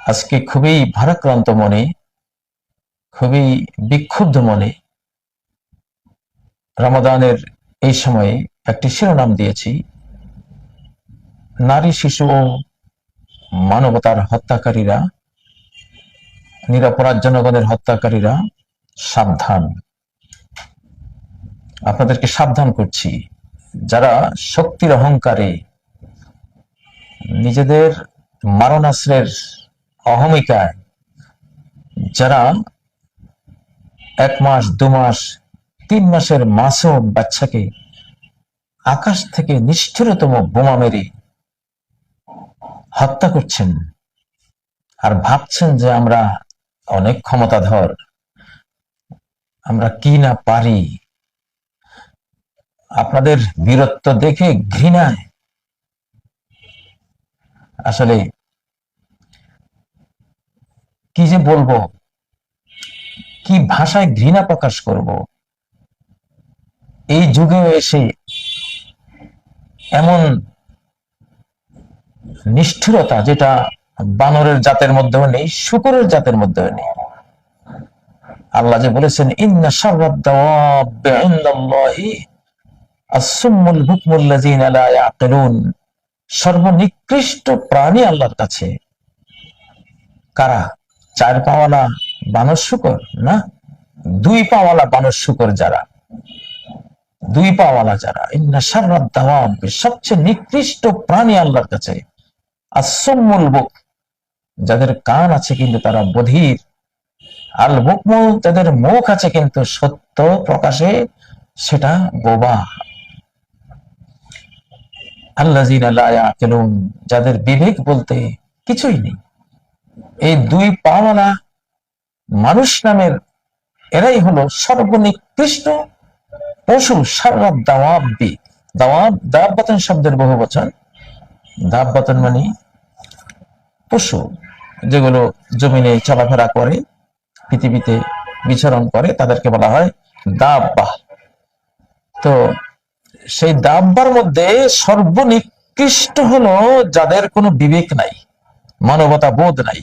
আজকে খুবই ভারাক্রান্ত মনে, খুবই বিক্ষুব্ধ মনে রমাদানের এই সময়ে একটি শিরোনাম দিয়েছি, নারী শিশু ও মানবতার হত্যাকারীরা, নিরপরাধ জনগণের হত্যাকারীরা সাবধান। আপনাদেরকে সাবধান করছি, যারা শক্তির অহংকারে, নিজেদের মারণাস্ত্রের অহমিকায়, যারা 1 মাস 2 মাস 3 মাসের মাসুম বাচ্চাকে আকাশ থেকে নিষ্ঠুরতম বোমা মেরে হত্যা করছেন আর ভাবছেন যে আমরা অনেক ক্ষমতাধর, আমরা কি না পারি। আপনাদের বীরত্ব দেখে ঘৃণায় আসলে কি যে বলবো, কি ভাষায় ঘৃণা প্রকাশ করব। এই যুগেও এসে এমন নিষ্ঠুরতা, যেটা বানরের জাতের মধ্যেও নেই, শূকরের জাতের মধ্যেও নেই। আল্লাহ যে বলেছেন, ইন্না শাররাদ দাওয়াবি ইনদাল্লাহি আসসুম্মুল বুকমুল্লাযিনা লা ইয়াকিলুন, সর্বনিকৃষ্ট প্রাণী আল্লাহর কাছে কারা? 4 পাওয়ালা বানর শূকর না, 2 পাওয়ালা বানর শূকর যারা, 2 পাওয়ালা যারা, ইন্না শাররাদ দাওয়াবি, সবচেয়ে নিকৃষ্ট প্রাণী আল্লাহর কাছে আসসুম্মুল বুক, যাদের কান আছে কিন্তু তারা বধির, আল বুকমু, তাদের মুখ আছে কিন্তু সত্য প্রকাশে সেটা বোবা, আল্লাযিনা লা ইয়াকিলুন, যাদের বিবেক বলতে কিছুই নেই। এই 2 পাওয়ালা মানুষ নামের এরাই হলো সর্বনিকৃষ্ট পশু। শাররাদ দাওয়াবি, দাওয়াব দাব্বাতুন শব্দের বহুবচন। দাব্বাতুন মানে পশু, যেগুলো জমিনে চলাফেরা করে, পৃথিবীতে বিচরণ করে, তাদেরকে বলা হয় দাব্বা। তো সেই দাব্বার মধ্যে সর্বনিকৃষ্ট হলো যাদের কোনো বিবেক নাই, মানবতা বোধ নাই।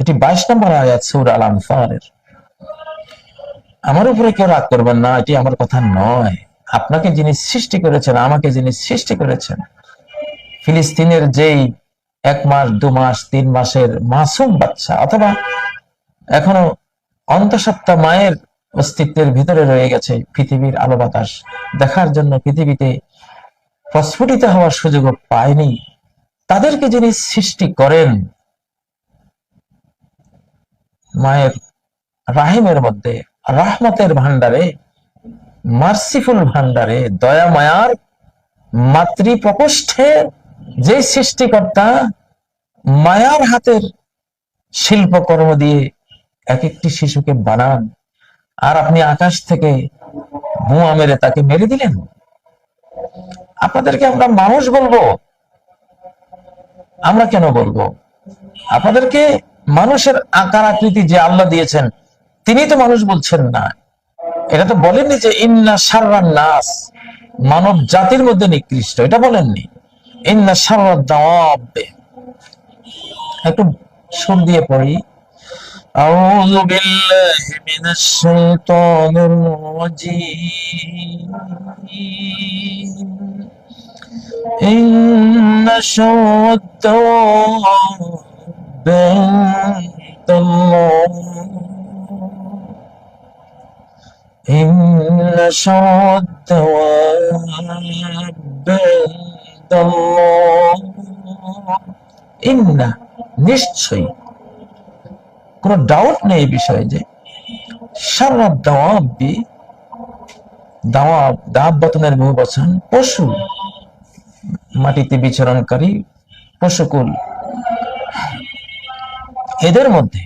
এটি 22 নম্বর আয়াত সূরা আল আনফালের। আমার উপরে কেউ রাগ করবেন না, এটি আমার কথা নয়। আপনাকে যিনি সৃষ্টি করেছেন, আমাকে যিনি সৃষ্টি করেছেন, ফিলিস্তিনের যেই 1 মাস 2 মাস 3 মাসের মাসুম বাচ্চা, অথবা এখনো অন্তঃসত্ত্বা মায়ের অস্তিত্বের ভিতরে রয়ে গেছে, পৃথিবীর আলো বাতাস দেখার জন্য পৃথিবীতে প্রস্ফুটিত হওয়ার সুযোগ পায়নি, তাদেরকে যিনি সৃষ্টি করেন মায়ের রাহিমের মধ্যে, রহমতের ভান্ডারে, মার্সিফুল ভান্ডারে, দয়া মায়ার মাতৃ প্রকোষ্ঠে, যে সৃষ্টিকর্তা মায়ার হাতের শিল্পকর্ম দিয়ে এক একটি শিশুকে বানান, আর আপনি আকাশ থেকে বোমা মেরে তাকে মেরে দিলেন। আপনাদেরকে আমরা মানুষ বলবো? আমরা কেন বলবো? আপনাদেরকে মানুষের আকার আকৃতি যে আল্লাহ দিয়েছেন, তিনি তো মানুষ বলছেন না। এটা তো বলেননি যে ইন্না শাররান নাস, মানব জাতির মধ্যে নিকৃষ্ট, এটা বলেননি। ইন্না শাররাদ দাওয়াব, একটু সুর দিয়ে পড়ি। আউযু বিল্লাহি মিনাশ শাইতানির রাজীম। ইন্না শাররাদ দাওয়াব ইনদাল্লাহ, ইন্না শাররাদ দাওয়াব ইনদাল্লাহ, ইন্না, নিশ্চয়ই, কোনো ডাউট নেই এই বিষয়ে যে শাররাদ দাওয়াবি, দাওয়াব দাব্বাতুনের বহুবচন, পশু, মাটিতে বিচরণকারী পশুকুল, এদের মধ্যে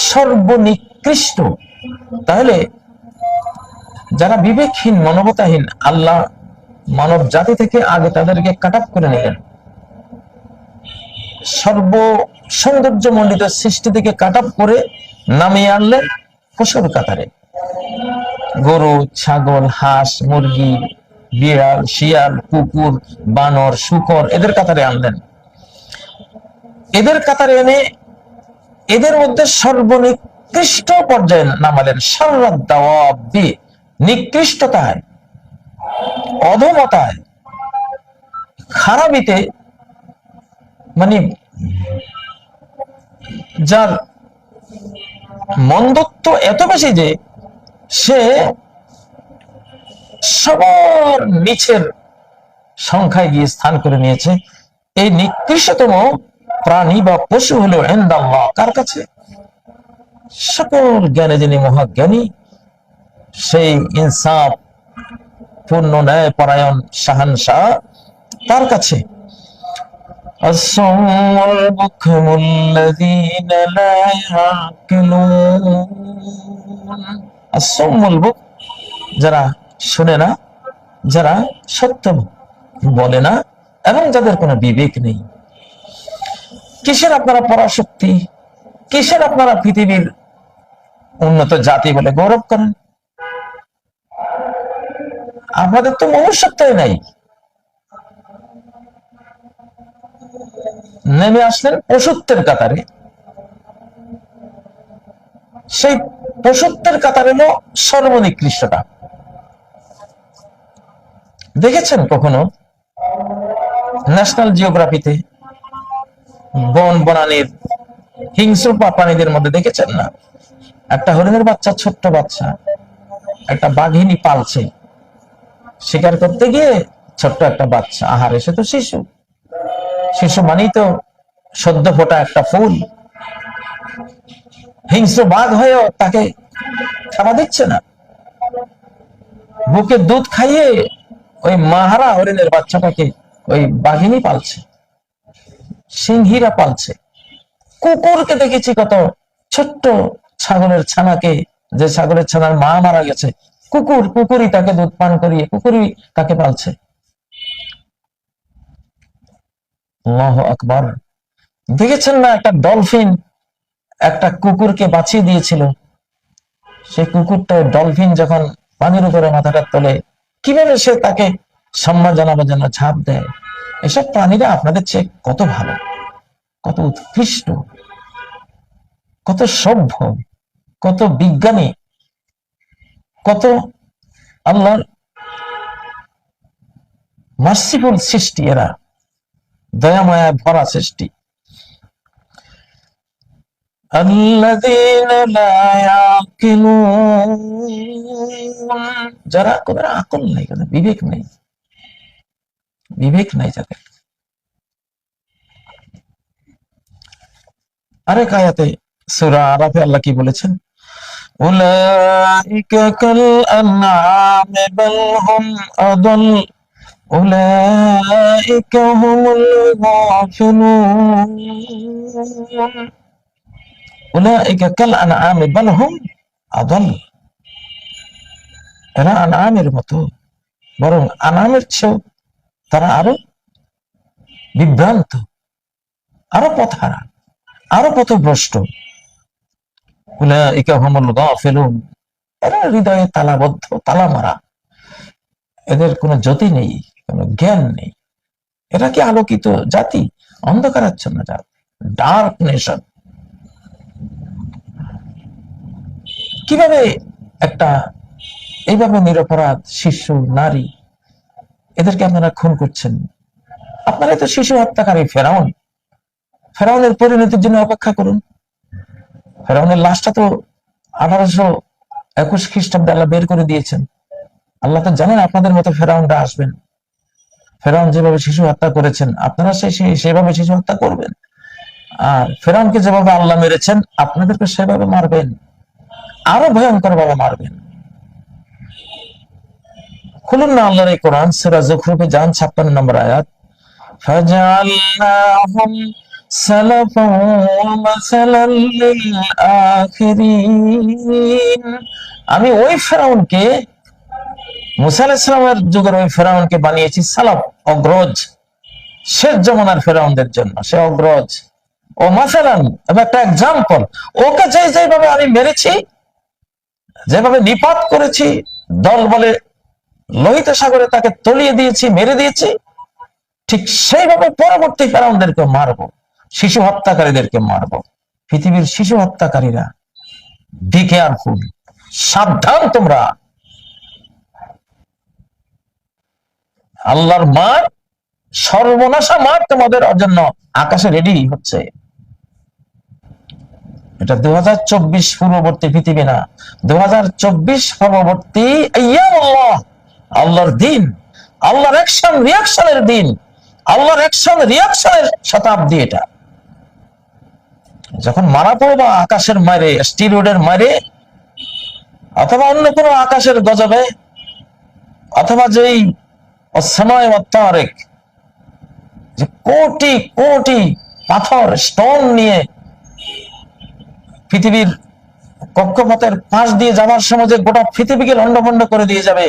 সর্বনিকৃষ্ট। তাহলে যারা বিবেকহীন, মানবতাহীন, আল্লাহ মানব জাতি থেকে আগে তাদেরকে কাট অফ করে নিলেন, সর্ব সৌন্দর্য মণ্ডিত সৃষ্টি থেকে কাট অফ করে নামিয়ে আনলেন পশুর কাতারে। গরু, ছাগল, হাঁস, মুরগি, বিড়াল, শিয়াল, কুকুর, বানর, শূকর, এদের কাতারে আনলেন। এদের কাতারে এনে এদের মধ্যে সর্বনিকৃষ্ট পর্যায়ে নামালেন শাররাদ দাওয়াবি, নিকৃষ্টতায়, অধমতায়, খারাপিতে, মানে যার মন্দত্ব এত বেশি যে সে সবার নিচের সংখ্যায় গিয়ে স্থান করে নিয়েছে। এই নিকৃষ্টতম প্রাণী বা পশু হলো ইনদাল্লাহ, কার কাছে? সকল জ্ঞানে যিনি মহাজ্ঞানী, সেই ইনসাফ পূর্ণ ন্যায় পরায়ণ শাহানশাহ, তার কাছে। আসসামুল বুকমুল্লাযীনা লা ইয়াকিলুন, আসসামুল বুক, যারা শুনে না, যারা সত্য বলে না, এবং যাদের কোনো বিবেক নেই। কিসের আপনারা পরাশক্তি, কিসের আপনারা পৃথিবীর উন্নত জাতি বলে গৌরব করেন? আপনাদের তো মনুষ্যত্বই নাই। নেমে আসলেন পশুত্বের কাতারে। সেই পশুত্বের কাতারে হলো সর্বনিকৃষ্টতা। দেখেছেন কখনো ন্যাশনাল জিওগ্রাফিতে বন বনানীর হিংস্র প্রাণীদের মধ্যে দেখেছেন না, একটা হরিণের বাচ্চা, ছোট্ট বাচ্চা একটা বাঘিনী পালছে, শিকার করতে গিয়ে ছোট্ট একটা বাচ্চা, আহারে সে তো শিশু, শিশু মানেই তো সদ্য ফোটা একটা ফুল। হিংস্র বাঘ হয়েও তাকে খাওয়া দিচ্ছে না, বুকে দুধ খাইয়ে ওই মাহারা হরিণের বাচ্চাটাকে ওই বাঘিনী পালছে, সিংহীরা পালছে। কুকুরকে দেখেছি কত ছোট্ট ছাগলের ছানাকে, যে ছাগলের ছানার মা মারা গেছে, কুকুরই তাকে দুধ পান করিয়ে কুকুরই তাকে পালছে। আল্লাহু আকবার। দেখেছেন না একটা ডলফিন একটা কুকুরকে বাঁচিয়ে দিয়েছিল, সেই কুকুরটা ডলফিন যখন পানির উপরে মাথাটা তোলে কিভাবে সে তাকে সম্মান জানাবার জন্য ঝাঁপ দেয়। এসব প্রাণীরা আপনাদের চেয়ে কত ভালো, কত উৎকৃষ্ট, কত সভ্য, কত বিজ্ঞানী, কত আল্লাহর মার্সিফুল সৃষ্টি, এরা দয়াময়া ভরা সৃষ্টি। আল্লাযীনা লা ইয়াকিলুন, যারা কোনো আকল নাই, কোনো বিবেক নেই, বিবেক নাই যাদের। আরেক আয়াতে সূরা আরাফে আল্লাহ কি বলেছেন? উলাইকা কাল আনআমি বাল হুম আদাল উলাইকা হুমুল গাফিলুন, উলাইকা কাল আনআমি বাল হুম আদাল, এরা আনআমের মতো, বরং আনআমের চেয়েও তারা আরো বিভ্রান্ত, আরো পথহারা, আরো পথভ্রষ্ট। উলাইকা হুমুল গাফিলুন, এরা হৃদয়ে তালাবদ্ধ, তালা মারা, এদের কোনো জ্যোতি নেই, কোনো জ্ঞান নেই। এরা কি আলোকিত জাতি? অন্ধকারাচ্ছন্ন জাতি, ডার্ক নেশন। কিভাবে একটা এইভাবে নিরপরাধ শিশু, নারী, এদেরকে আপনারা খুন করছেন? আপনারা তো শিশু হত্যাকারী ফেরাউন, ফেরাউনের পরিণতির জন্য অপেক্ষা করুন। ফেরাউনের লাশটা তো 1821 খ্রিস্টাব্দে আল্লাহ বের করে দিয়েছেন। আল্লাহ তো জানেন আপনাদের মতো ফেরাউনরা আসবেন। ফেরাউন যেভাবে শিশু হত্যা করেছেন, আপনারা সেভাবে শিশু হত্যা করবেন। আর ফেরাউনকে যেভাবে আল্লাহ মেরেছেন, আপনাদেরকে সেভাবে মারবেন, আরো ভয়ঙ্কর ভাবে মারবেন। খুলুন না আল্লাহর এই কোরআন, সূরা যুখরুফে যান, 56 নম্বর আয়াত। ফাজআলনাহুম সালাফান ওয়া মাসালান লিল আখিরিন, আমি ওই ফেরাউনকে, মুসা আলাইহিস সালামের যুগের ওই ফেরাউনকে বানিয়েছি সালাফ, অগ্রজ, শেষ জমানার ফেরাউনদের জন্য সে অগ্রজ। ও মাসালান, একটা এক্সাম্পল। ওকে যেভাবে আমি মেরেছি, যেভাবে নিপাত করেছি, দল বলে লোহিত সাগরে তাকে তলিয়ে দিয়েছি, মেরে দিয়েছি, ঠিক সেইভাবে পরবর্তী ফেরাউনদেরকে মারবো, শিশু হত্যাকারীদেরকে মারবো। পৃথিবীর শিশু হত্যাকারীরা, বি কেয়ারফুল, সাবধান তোমরা। আল্লাহর মার, সর্বনাশা মার তোমাদের জন্য আকাশে রেডি হচ্ছে। এটা 2024 পূর্ববর্তী পৃথিবী না, 2024 পূর্ববর্তী আইয়ামুল্লাহ, আল্লাহর দিন, আল্লাহর অ্যাকশন রিয়াকশনের দিন, আল্লাহর অ্যাকশন রিয়াকশনের শতাব্দী এটা। যখন মারা পড়বা আকাশের মারে, স্টিরয়েডের মারে, অথবা অন্য কোনো আকাশের গজবে, অথবা যেই অসময় তারেক, যে কোটি কোটি পাথর স্টোন নিয়ে পৃথিবীর কক্ষপথের পাশ দিয়ে যাওয়ার সময় যে গোটা পৃথিবীকে লন্ডভন্ড করে দিয়ে যাবে,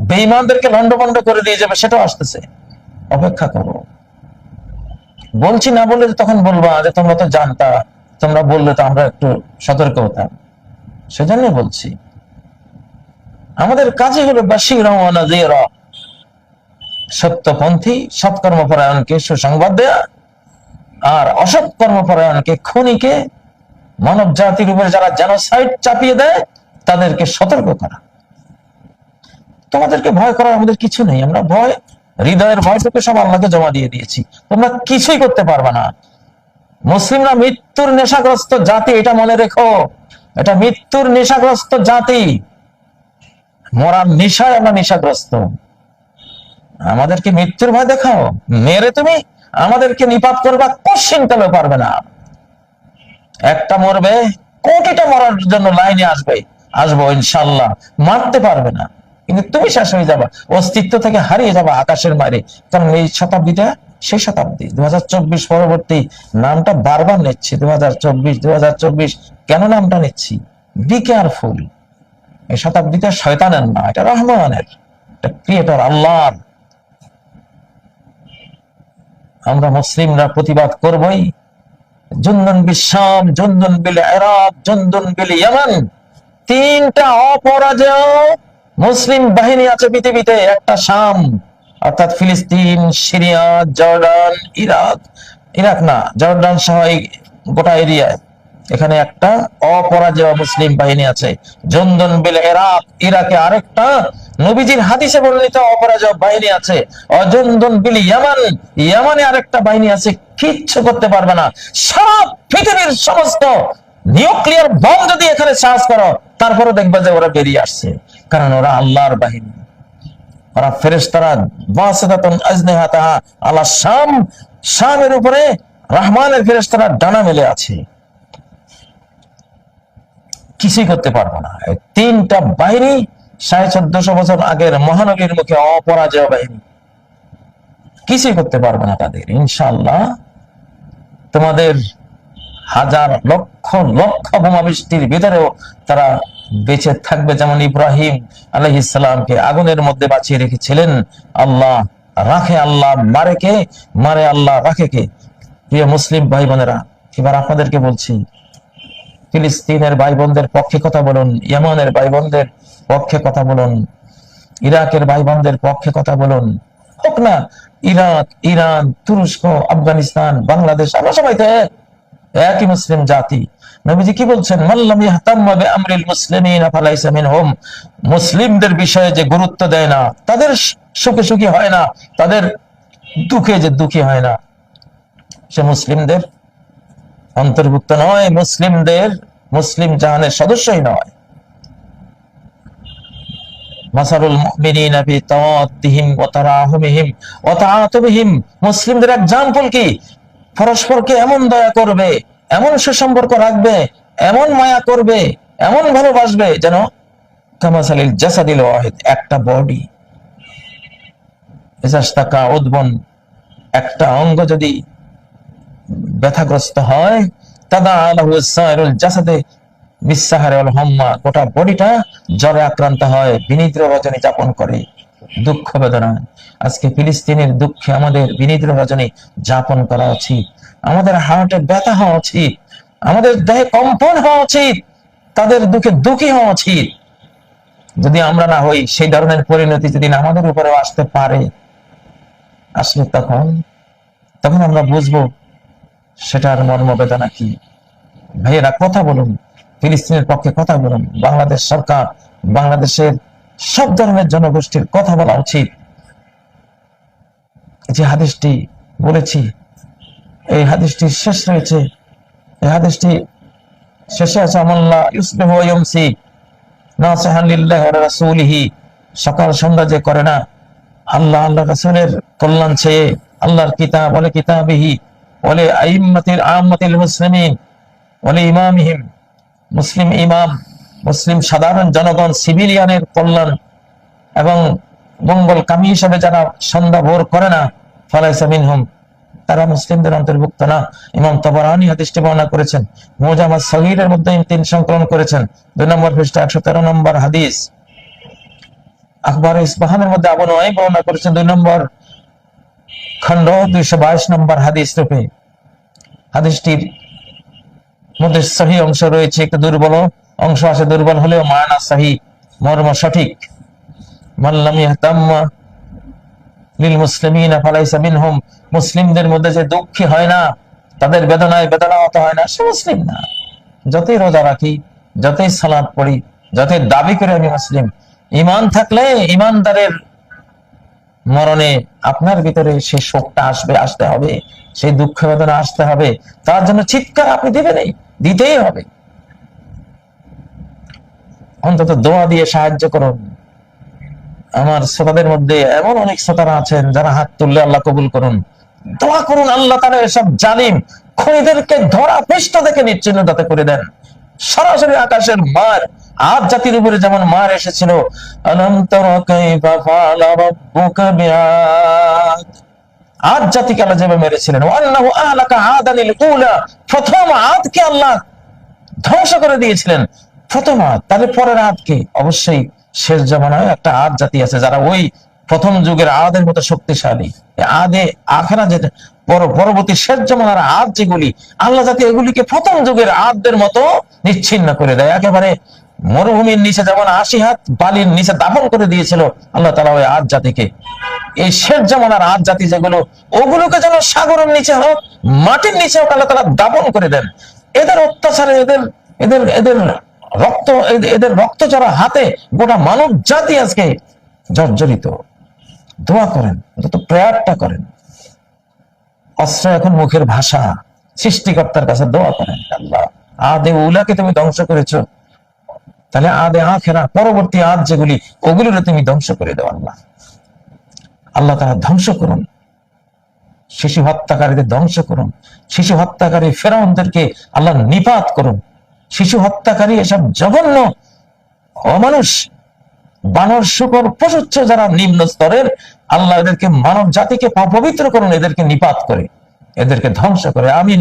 বেঈমানদেরকে লন্ডভন্ড করে দিয়ে যাবে, সেটাও আসতেছে। অপেক্ষা করো। বলছি না বলে তখন বলবা যে তোমরা তো জানতা, তোমরা বললে তো আমরা একটু সতর্ক হতাম। সেজন্য বলছি, আমাদের কাজই হলো বাশীরা ওয়া নাযীরা, সত্যপন্থী সৎকর্মপরায়ণকে সুসংবাদ দেয়া, আর অসৎ কর্মপরায়ণকে, খুনিকে, মানব জাতির উপরে যারা জেনোসাইড চাপিয়ে দেয় তাদেরকে সতর্ক করা। তোমাদেরকে ভয় করার আমাদের কিছু নেই। আমরা ভয়, হৃদয়ের ভয়টুকু সব আল্লাহকে জমা দিয়ে দিয়েছি। তোমরা কিছুই করতে পারবে না। মুসলিমরা মৃত্যুর নেশাগ্রস্ত জাতি, এটা মনে রেখো। এটা মৃত্যুর নেশাগ্রস্ত জাতি। মরার নেশায় আমরা নেশাগ্রস্ত। আমাদেরকে মৃত্যুর ভয় দেখাও, মেরে তুমি আমাদেরকে নিপাত করবা, কোশ্চিন কালেও পারবে না। একটা মরবে, কোটিটা মরার জন্য লাইনে আসবো ইনশাল্লাহ, মারতে পারবে না, কিন্তু তুমি শেষ হয়ে যাবা, অস্তিত্ব থেকে হারিয়ে যাবা আকাশের মারে। কারণ এই শতাব্দীটা সেই শতাব্দী। 2024 পরবর্তী নামটা বারবার নিচ্ছি, 2024 কেন নামটা নিচ্ছি? Be careful. এই শতাব্দীটা শয়তানের না, এটা রহমানের, এটা ক্রিয়েটর আল্লাহর। আমরা মুসলিমরা প্রতিবাদ করবই। জুনদুন বিল শাম, জুনদুন বিল ইরাক, জুনদুন বিল ইয়ামান, তিনটা অপরাজেয় মুসলিম বাহিনী আছে পৃথিবীতে। একটা শাম অর্থাৎ ফিলিস্তিন, সিরিয়া, জর্ডান, ইরাক না, জর্ডান সহ গোটা এরিয়ায়, এখানে একটা অপরাজেয় মুসলিম বাহিনী আছে। জুনদুন বিল ইরাক, ইরাকে আরেকটা নবীজির হাদিসে বর্ণিত অপরাজেয় বাহিনী আছে। অজুনদুন বিল ইয়ামান, ইয়ামানে আরেকটা বাহিনী আছে, কিচ্ছু করতে পারবে না। সারা পৃথিবীর সমস্ত নিউক্লিয়ার বম যদি এখানে চার্জ করো, তারপরে দেখবে যে ওরা বেরিয়ে আসছে, কারণ ওরা আল্লাহর বাহিনী। ওরা ফেরেশতারা বাসাতাতুন আজনিহাতাহা আলা শাম, শামের উপরে রহমানের ফেরেশতারা ডানা মেলে আছে। কিছুই করতে পারবো না। তিনটা বাহিনী 1450 বছর আগের মহানবীর মুখে অপরাজেয় বাহিনী, কিছুই করতে পারবে না তাদের। ইনশাআল্লাহ তোমাদের হাজার লক্ষ লক্ষ বোমাবৃষ্টির ভিতরেও তারা বেঁচে থাকবে। যেমন ইব্রাহিম আলাইহিস সালামকে আগুনের মধ্যে বাঁচিয়ে রেখেছিলেন। আল্লাহ রাখে, আল্লাহ মারে কে? মারে আল্লাহ, রাখে কে? প্রিয় মুসলিম ভাই বোনেরা, এবার আপনাদেরকে বলছি, ফিলিস্তিনের ভাই বোনদের পক্ষে কথা বলুন, ইয়ামানের ভাই বোনদের পক্ষে কথা বলুন, ইরাকের ভাই বোনদের পক্ষে কথা বলুন। হোক না ইরাক, ইরান, তুরস্ক, আফগানিস্তান, বাংলাদেশ, আমরা সবাই তো একই মুসলিম জাতি। নবীজি কি বলছেন? মাল্লাম ইয়াহতাম্মা বিআমরিল মুসলিমিনা ফালাইসা মিনহুম। মুসলিমদের বিষয়ে যে গুরুত্ব দেয় না, তাদের সুখে সুখী হয় না, তাদের দুঃখে যে দুঃখী হয় না, সে মুসলিমদের অন্তর্ভুক্ত নয়, মুসলিম জাহানের সদস্যই নয়। মাসারুল মুমিনিনা ফি তাওয়াদ্দিহিম ওয়া তারাহুমিহিম ওয়া তাআতুবিহিম। মুসলিমদের এক্সাম্পল কি? পরস্পরকে এমন দয়া করবে, এমন সুসম্পর্ক রাখবে, এমন মায়া করবে, এমন ভালোবাসবে, যেন কামাসালিল জাসাদিল ওয়াহিদ, একটা বডি। ইজাশতাকা উদবন, একটা অঙ্গ যদি ব্যথাগ্রস্ত হয়, তাদা আলাহু সাইরুল জাসাদে বিসসাহারি ওয়াল হাম্মা, গোটা বডিটা জ্বরে আক্রান্ত হয়, বিনিদ্র রজনী যাপন করে, দুঃখ বেদনা। আজকে ফিলিস্তিনের দুঃখে আমাদের বিনিদ্র রজনী যাপন করা উচিত। আমাদের হার্টে ব্যথা হওয়া উচিত, আমাদের দেহে কম্পন হওয়া উচিত, তাদের দুঃখে দুঃখী হওয়া উচিত। যদি আমরা না হই, সেই ধরনের পরিণতি যদি আমাদের উপরে আসতে পারে, আসলে তখন আমরা বুঝবো সেটার মর্মবেদনা কি। ভাইয়েরা কথা বলুন, ফিলিস্তিনের পক্ষে কথা বলুন। বাংলাদেশ সরকার, বাংলাদেশের সব ধরনের জনগোষ্ঠীর কথা বলা উচিত। যে হাদিসটি বলেছি, এই হাদিসটি শেষ রয়েছে, এই হাদিসটি শেষে আছে আমাল্লাহ ইউসবিহু ওয়া ইউমসি নাসিহান লিল্লাহি ওয়া রাসূলিহি, সকাল সন্ধ্যা যে করে না আল্লাহ আল্লাহ রাসূলের কল্যাণ চেয়ে, আল্লাহর কিতাব ওয়া কিতাবিহি ওয়া আইম্মাতিল আম্মাতিল মুসলিমিন ওয়া ইমামিহিম, মুসলিম ইমাম, মুসলিম সাধারণ জনগণ, সিভিলিয়ানের কল্যাণ এবং মঙ্গল কামী হিসেবে যারা সন্ধ্যা ভোর করে না, ফালাইসা মিনহুম, তারা মুসলিমদের অন্তর্ভুক্ত না। ইমাম তাবারানী হাদিসটি বর্ণনা করেছেন, মুজাম আস-সগীরের মধ্যে 3 সংকলন করেছেন, 2 নম্বর পৃষ্ঠা 113 নম্বর হাদিস। আখবার ইসবাহানের মধ্যে আবু নুআইম বর্ণনা করেছেন 2 নম্বর খণ্ড 222 নম্বর হাদিস রূপে। হাদিসটির মধ্যে সহিহ অংশ রয়েছে, একটু দুর্বল অংশ আছে, দুর্বল হলেও মানা সহিহ, মর্ম সঠিক। মান লাম ইয়াহতাম্মা লিল মুসলিমিনা ফালাইসা মিনহুম, মুসলিমদের মধ্যে যে দুঃখী হয় না, তাদের বেদনায় বেদনাহত হয় না, সে মুসলিম না। যতই রোজা রাখি, যতই সালাত পড়ি, যতই দাবি করে আমি মুসলিম, ঈমান থাকলে ঈমানদারের মরণে আপনার ভিতরে সেই শোকটা আসতে হবে, সেই দুঃখ বেদনা আসতে হবে। তার জন্য চিৎকার আপনি দিবেনই, দিতেই হবে। অন্তত দোয়া দিয়ে সাহায্য করুন। আমার শ্রোতাদের মধ্যে এমন অনেক শ্রোতারা আছেন যারা হাত তুললে আল্লাহ কবুল করুন, দোয়া করুন আল্লাহ তাআলা এসব জালিম খুনিদেরকে ধরা পৃষ্ঠা থেকে নিশ্চিহ্নতা করে দেন। সরাসরি আকাশের মার আদ জাতির উপরে যেমন মার এসেছিল, আলাম তারা কাইফা ফাআলা রাব্বুকা বিআদ, আদ জাতিকে আল্লাহ যেভাবে মেরেছিলেন, ওয়ান্নাহু আহলাকা আদানিল উলা, প্রথম আদকে আল্লাহ ধ্বংস করে দিয়েছিলেন। প্রথম আদ, তাহলে পরের আদ কি? অবশ্যই শেষ জামানায় একটা আদ জাতি আছে যারা ওই প্রথম যুগের আদের মতো শক্তিশালী। আদে আখেরা যেটা পরবর্তী শেষ জামানার আদ যেগুলি, আল্লাহ জাতি এগুলিকে প্রথম যুগের আদদের মতো নিচ্ছিন্ন করে দেয়। একেবারে মরুভূমির নিচে যেমন 80 হাত বালির নিচে দাফন করে দিয়েছিল আল্লাহ তাআলা ওই আদ জাতিকে, এই শেষ জামানার আদ জাতি যেগুলো, ওগুলোকে যেন সাগরের নিচে হোক, মাটির নিচে হোক, আল্লাহ তাআলা দাফন করে দেন। এদের অত্যাচারে, এদের রক্ত চড়া হাতে গোটা মানব জাতি আজকে জর্জরিত। দোয়া করেন, প্রেয়ারটা করেন। অস্ত্র এখন মুখের ভাষা, সৃষ্টিকর্তার কাছে দোয়া করেন, আল্লাহ আদে উলাকে তুমি ধ্বংস করেছো, তাহলে আদে আখেরা পরবর্তী আদ যেগুলি, ওগুলোরে তুমি ধ্বংস করে দাও। আল্লাহ তারা ধ্বংস করুন, শিশু হত্যাকারীদের ধ্বংস করুন, শিশু হত্যাকারী ফেরাউনদেরকে আল্লাহ নিপাত করুন। শিশু হত্যাকারী এসব জঘন্য অমানুষ, বানর শুকর পশুচ্ছ যারা নিম্ন স্তরের, আল্লাহ এদেরকে মানব জাতিকে অপবিত্র করুন, এদেরকে নিপাত করে, এদেরকে ধ্বংস করে। আমিন।